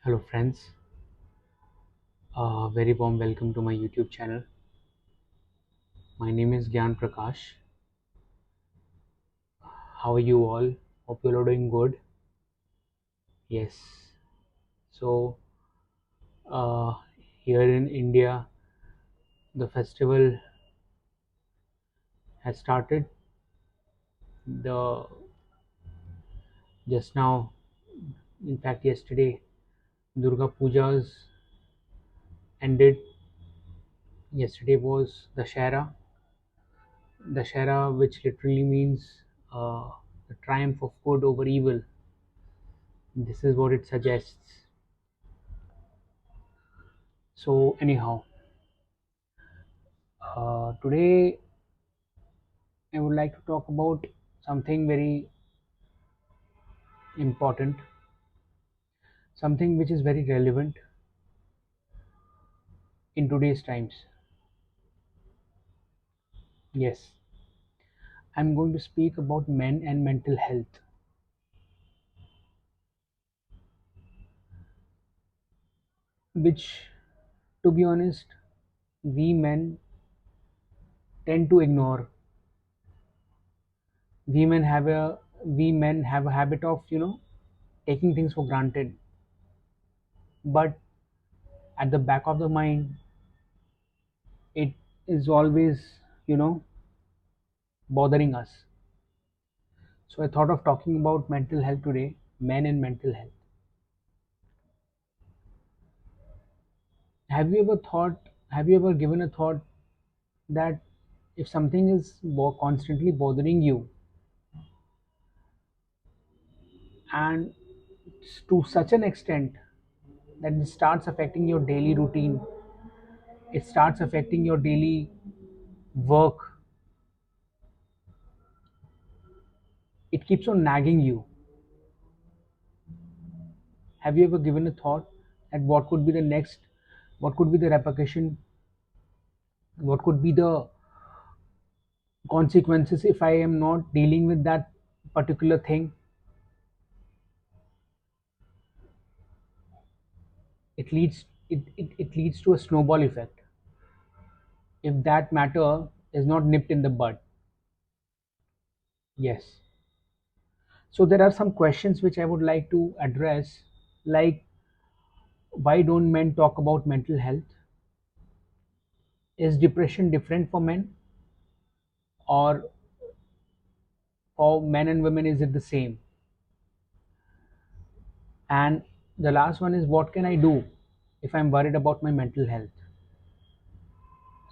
Hello, friends. Very warm welcome to my YouTube channel. My name is Gyan Prakash. How are you all? Hope you all are doing good. Yes. So, uh, here in India, the festival has started. The just now, in fact, yesterday, Durga Pujas ended. Yesterday was Dashera, which literally means the triumph of good over evil. This is what it suggests. So, anyhow, today I would like to talk about something very important, something which is very relevant in today's times. Yes, I'm going to speak about men and mental health, which, to be honest, we men tend to ignore. We men have a habit of taking things for granted, but at the back of the mind, it is always you know bothering us. So I thought of talking about mental health today, men and mental health. Have you ever given a thought that if something is constantly bothering you and to such an extent that it starts affecting your daily routine, it starts affecting your daily work, it keeps on nagging you. Have you ever given a thought at what could be the repercussion, what could be the consequences if I am not dealing with that particular thing? It leads to a snowball effect if that matter is not nipped in the bud. Yes. So there are some questions which I would like to address, like why don't men talk about mental health? Is depression different for men, or for men and women is it the same? And the last one is what can I do if I'm worried about my mental health?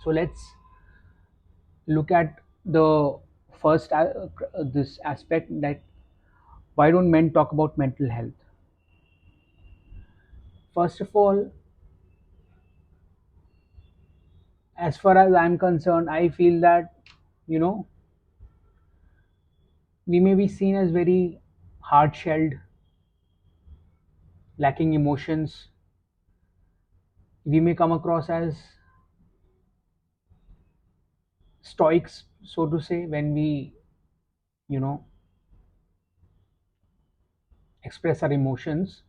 So let's look at the this aspect, that why don't men talk about mental health? First of all, as far as I'm concerned, I feel that you know we may be seen as very hard shelled, lacking emotions. We may come across as stoics, so to say, when we, you know, express our emotions.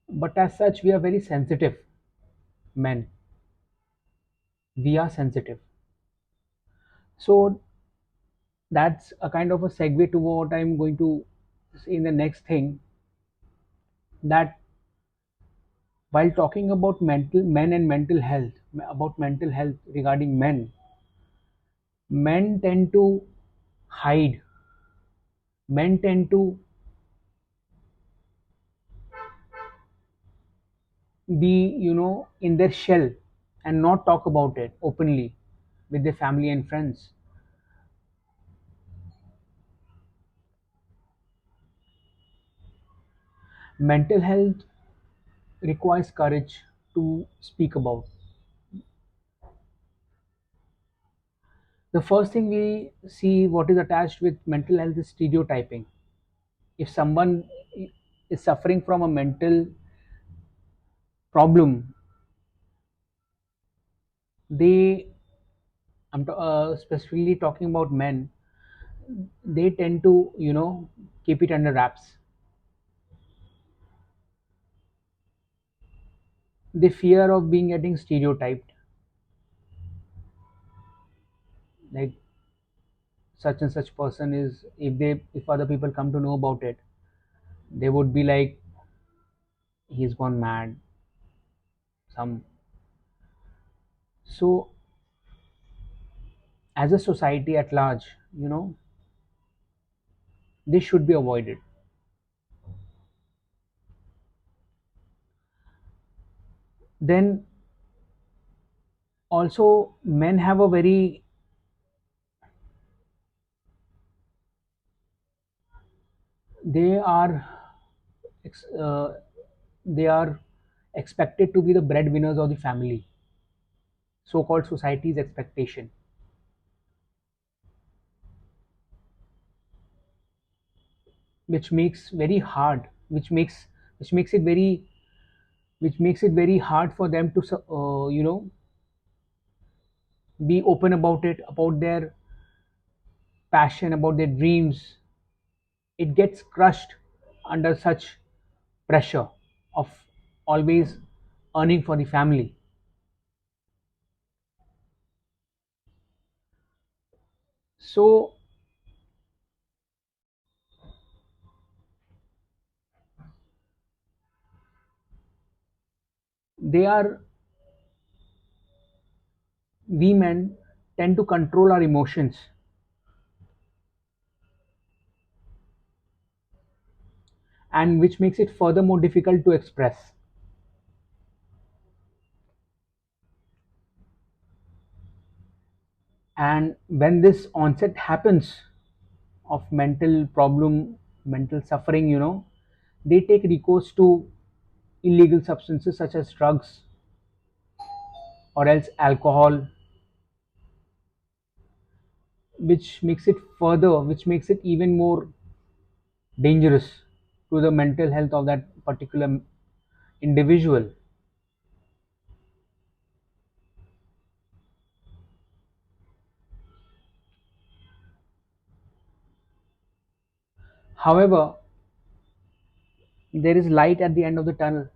But as such, we are very sensitive men. We are sensitive. So that's a kind of a segue to what I'm going to say in the next thing, that while talking about mental men and mental health, about mental health regarding men tend to hide. Men tend to be in their shell and not talk about it openly with their family and friends. Mental health requires courage to speak about. The first thing we see what is attached with mental health is stereotyping. If someone is suffering from a mental problem, they specifically talking about men, they tend to keep it under wraps. They fear of being getting stereotyped, like such and such person is, if other people come to know about it, they would be like, he's gone mad. Some So as a society at large, this should be avoided. Then also, men have a very, they are ex- uh, they are expected to be the breadwinners of the family, so-called society's expectation, which makes very hard, which makes it very, hard for them to be open about it, about their passion, about their dreams. It gets crushed under such pressure of always earning for the family. So they are we men tend to control our emotions, and which makes it further more difficult to express. And when this onset happens of mental problem, mental suffering, they take recourse to illegal substances such as drugs or else alcohol, which makes it even more dangerous to the mental health of that particular individual. However, there is light at the end of the tunnel,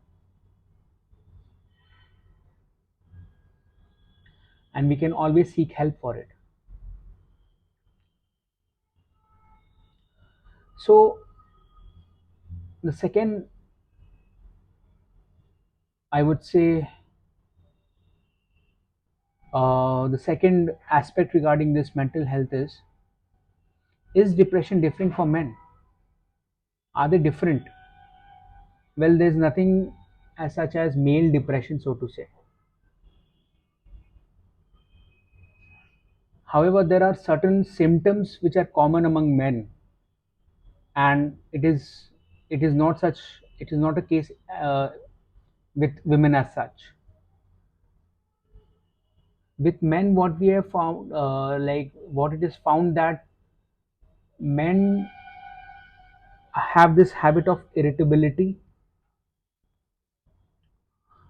and we can always seek help for it. So, the second, I would say, the second aspect regarding this mental health is depression different for men? Are they different? Well, there's nothing as such as male depression, so to say. However, there are certain symptoms which are common among men, and it is not a case with women as such. With men, what we have found, what it is found, that men have this habit of irritability,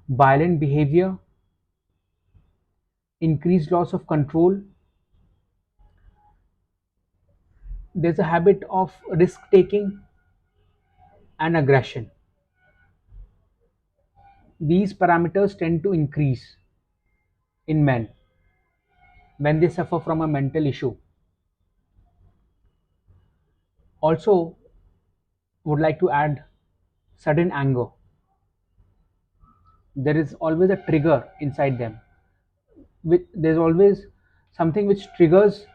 violent behavior, increased loss of control. There's a habit of risk taking and aggression. These parameters tend to increase in men when they suffer from a mental issue. Also, would like to add sudden anger. There is always a trigger inside them. There's always something which triggers,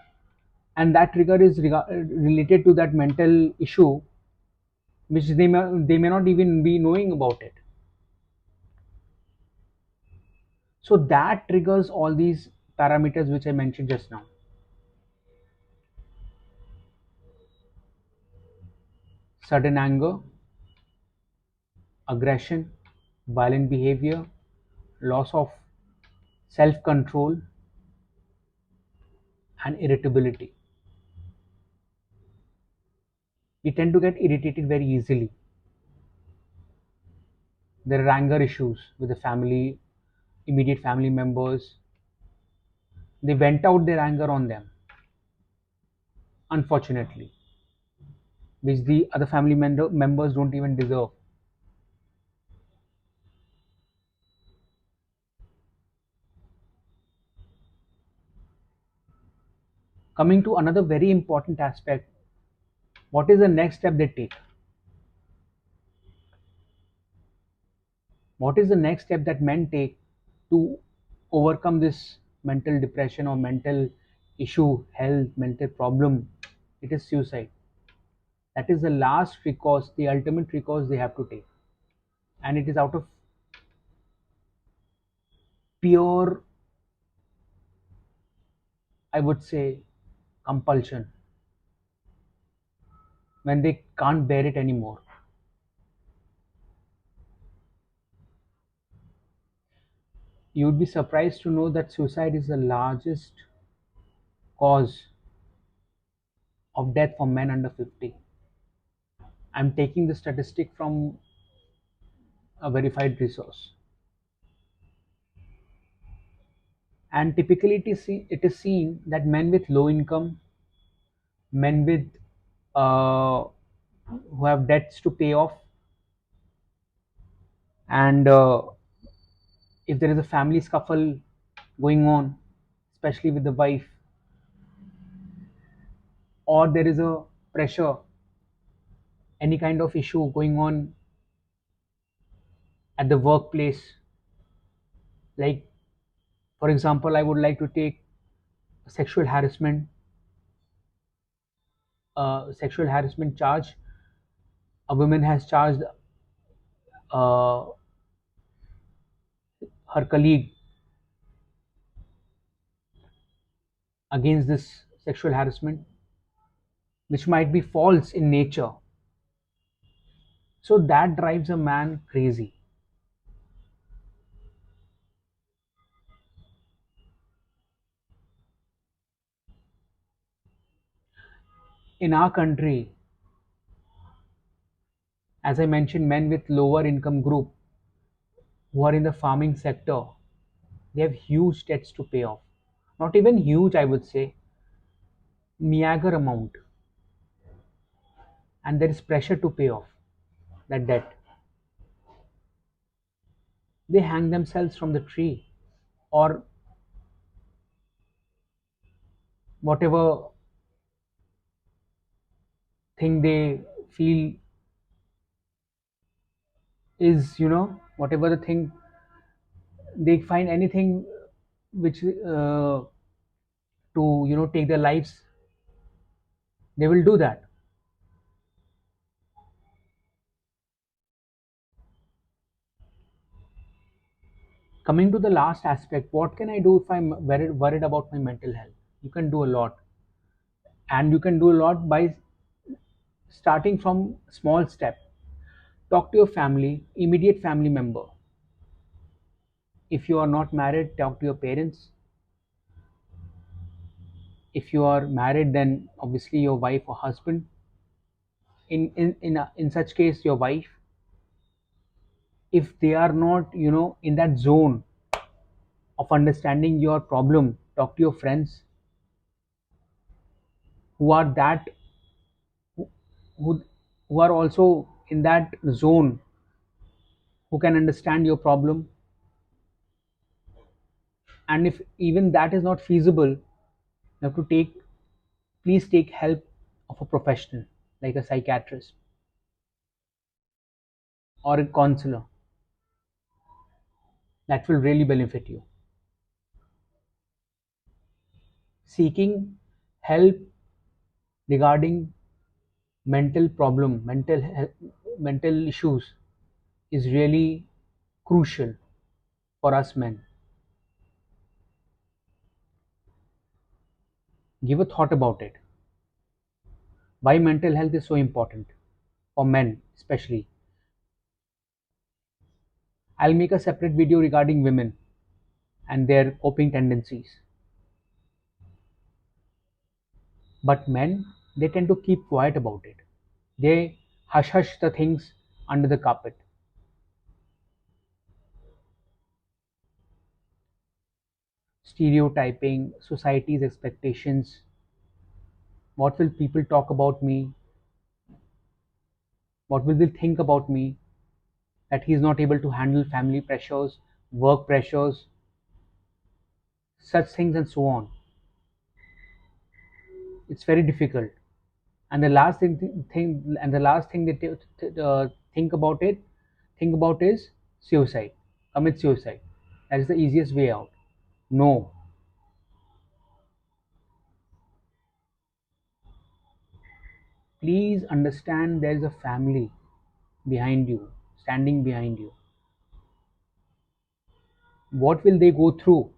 and that trigger is related to that mental issue, which they may not even be knowing about it. So that triggers all these parameters which I mentioned just now: sudden anger, aggression, violent behavior, loss of self control, and irritability. We tend to get irritated very easily. There are anger issues with the family, immediate family members. They vent out their anger on them, unfortunately, which the other members don't even deserve. Coming to another very important aspect, what is the next step they take? What is the next step that men take to overcome this mental depression or mental issue, health, mental problem? It is suicide. That is the last recourse, the ultimate recourse they have to take. And it is out of pure, I would say, compulsion, when they can't bear it anymore. You would be surprised to know that suicide is the largest cause of death for men under 50. I'm taking the statistic from a verified resource. And typically it is seen that men with low income, men with uh, who have debts to pay off, and if there is a family scuffle going on, especially with the wife, or there is a pressure, any kind of issue going on at the workplace, like for example, I would like to take sexual harassment, sexual harassment charge. A woman has charged uh, her colleague against this sexual harassment, which might be false in nature. So that drives a man crazy. In our country, as I mentioned, men with lower income group who are in the farming sector, they have huge debts to pay off. Not even huge, I would say, meager amount, and there is pressure to pay off that debt. They hang themselves from the tree, or whatever thing they feel is, whatever the thing they find, anything which to take their lives, they will do that. Coming to the last aspect, what can I do if I'm worried about my mental health? You can do a lot, and you can do a lot by starting from small step. Talk to your family, immediate family member. If you are not married, talk to your parents. If you are married, then obviously your wife or husband. In such case, your wife. If they are not in that zone of understanding your problem, talk to your friends who are that who who are also in that zone, who can understand your problem. And if even that is not feasible, you have to take please take help of a professional, like a psychiatrist or a counselor. That will really benefit you. Seeking help regarding mental problem, mental issues is really crucial for us men. Give a thought about it. Why mental health is so important for men, especially. I'll make a separate video regarding women and their coping tendencies. But men, they tend to keep quiet about it. They hush hush the things under the carpet. Stereotyping, society's expectations, what will people talk about me, what will they think about me, that he's not able to handle family pressures, work pressures, such things, and so on. It's very difficult. And the last thing and the last thing that think about it, think about is suicide. Commit suicide. That is the easiest way out. No, please understand there is a family behind you, standing behind you. What will they go through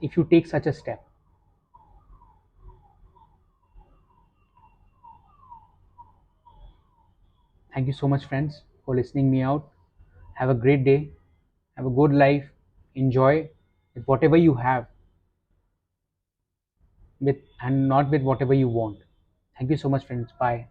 if you take such a step? Thank you so much, friends, for listening me out. Have a great day. Have a good life. Enjoy with whatever you have, with and not with whatever you want. Thank you so much, friends. Bye.